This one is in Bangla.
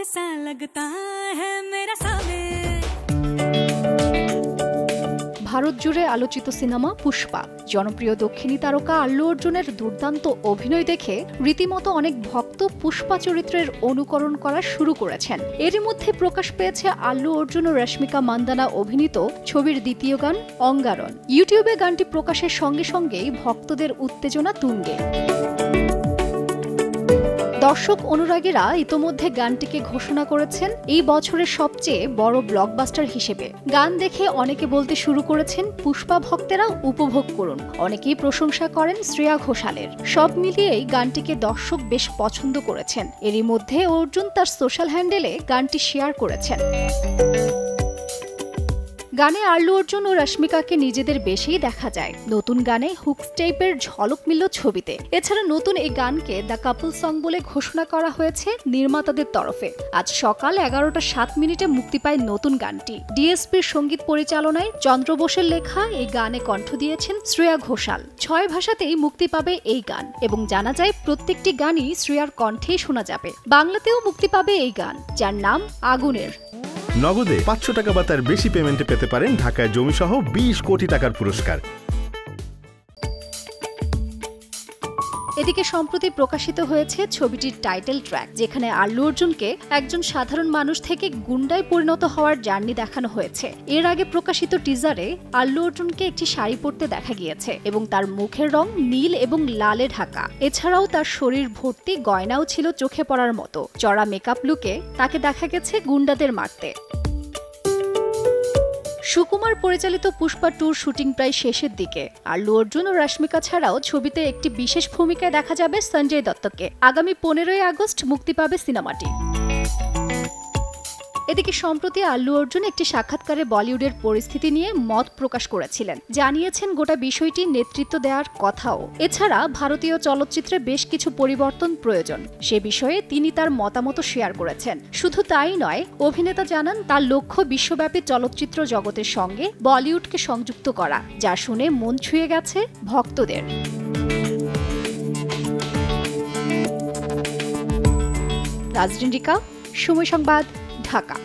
सा लगता है मेरा सावे। ভারত জুড়ে আলোচিত সিনেমা পুষ্পা। জনপ্রিয় দক্ষিণী তারকা আল্লু অর্জুনের দুর্দান্ত অভিনয় দেখে রীতিমতো অনেক ভক্ত পুষ্পা চরিত্রের অনুকরণ করা শুরু করেছেন। এরই মধ্যে প্রকাশ পেয়েছে আল্লু অর্জুন ও রশ্মিকা মান্দানা অভিনীত ছবির দ্বিতীয় গান অঙ্গারন। ইউটিউবে গানটি প্রকাশের সঙ্গে সঙ্গেই ভক্তদের উত্তেজনা তুঙ্গে। দর্শক অনুরাগীরা ইতোমধ্যে গানটিকে ঘোষণা করেছেন এই বছরের সবচেয়ে বড় ব্লকবাস্টার হিসেবে। গান দেখে অনেকে বলতে শুরু করেছেন পুষ্পা ভক্তেরা উপভোগ করুন। অনেকেই প্রশংসা করেন শ্রেয়া ঘোষালের। সব মিলিয়েই গানটিকে দর্শক বেশ পছন্দ করেছেন। এরই মধ্যে অর্জুন তার সোশ্যাল হ্যান্ডেলে গানটি শেয়ার করেছেন। গানে আল্লু অর্জুন ও রশ্মিকাকে নিজেদের বেশিই দেখা যায়। নতুন গানে হুকস টাইপের ঝলক মিলল ছবিতে। এছাড়া নতুন এই গানকে দ্য কাপল সং বলে ঘোষণা করা হয়েছে নির্মাতাদের তরফে। আজ সকাল 11:07 মুক্তি পায় নতুন গানটি। ডিএসপির সঙ্গীত পরিচালনায় চন্দ্র বোসের লেখা এই গানে কণ্ঠ দিয়েছেন শ্রেয়া ঘোষাল। 6 ভাষাতেই মুক্তি পাবে এই গান এবং জানা যায় প্রত্যেকটি গানই শ্রেয়ার কণ্ঠেই শোনা যাবে। বাংলাতেও মুক্তি পাবে এই গান, যার নাম আগুনের। নগদে 500 টাকা বা তার বেশি পেমেন্টে পেতে পারেন ঢাকায় জমিসহ 20 কোটি টাকার পুরস্কার। এদিকে সম্প্রতি প্রকাশিত হয়েছে ছবিটির টাইটেল ট্র্যাক, যেখানে আল্লু অর্জুনকে একজন সাধারণ মানুষ থেকে গুন্ডায় পরিণত হওয়ার জার্নি দেখানো হয়েছে। এর আগে প্রকাশিত টিজারে আল্লু অর্জুনকে একটি শাড়ি পরতে দেখা গিয়েছে এবং তার মুখের রং নীল এবং লালে ঢাকা। এছাড়াও তার শরীর ভর্তি গয়নাও ছিল চোখে পড়ার মতো। চড়া মেকআপ লুকে তাকে দেখা গেছে গুন্ডাদের মারতে। সুকুমার পরিচালিত পুষ্পা 2 শুটিং প্রায় শেষের দিকে। আল্লু অর্জুন ও রশ্মিকা ছাড়াও ছবিতে একটি বিশেষ ভূমিকায় দেখা যাবে সঞ্জয় দত্তকে। আগামী 15 আগস্ট মুক্তি পাবে সিনেমাটি। এদিকে সম্প্রতি আল্লু অর্জুন একটি সাক্ষাৎকারে বলিউডের পরিস্থিতি নিয়ে মত প্রকাশ করেছিলেন। জানিয়েছেন গোটা বিষয়টি নেতৃত্ব দেওয়ার কথাও। এছাড়া ভারতীয় চলচ্চিত্রে বেশ কিছু পরিবর্তন প্রয়োজন, সে বিষয়ে তিনি তার মতামত শেয়ার করেছেন। শুধু তাই নয়, অভিনেতা জানান তার লক্ষ্য বিশ্বব্যাপী চলচ্চিত্র জগতের সঙ্গে বলিউডকে সংযুক্ত করা, যা শুনে মন ছুঁয়ে গেছে ভক্তদের। রাজরিকা, সময় সংবাদ, ঢাকা।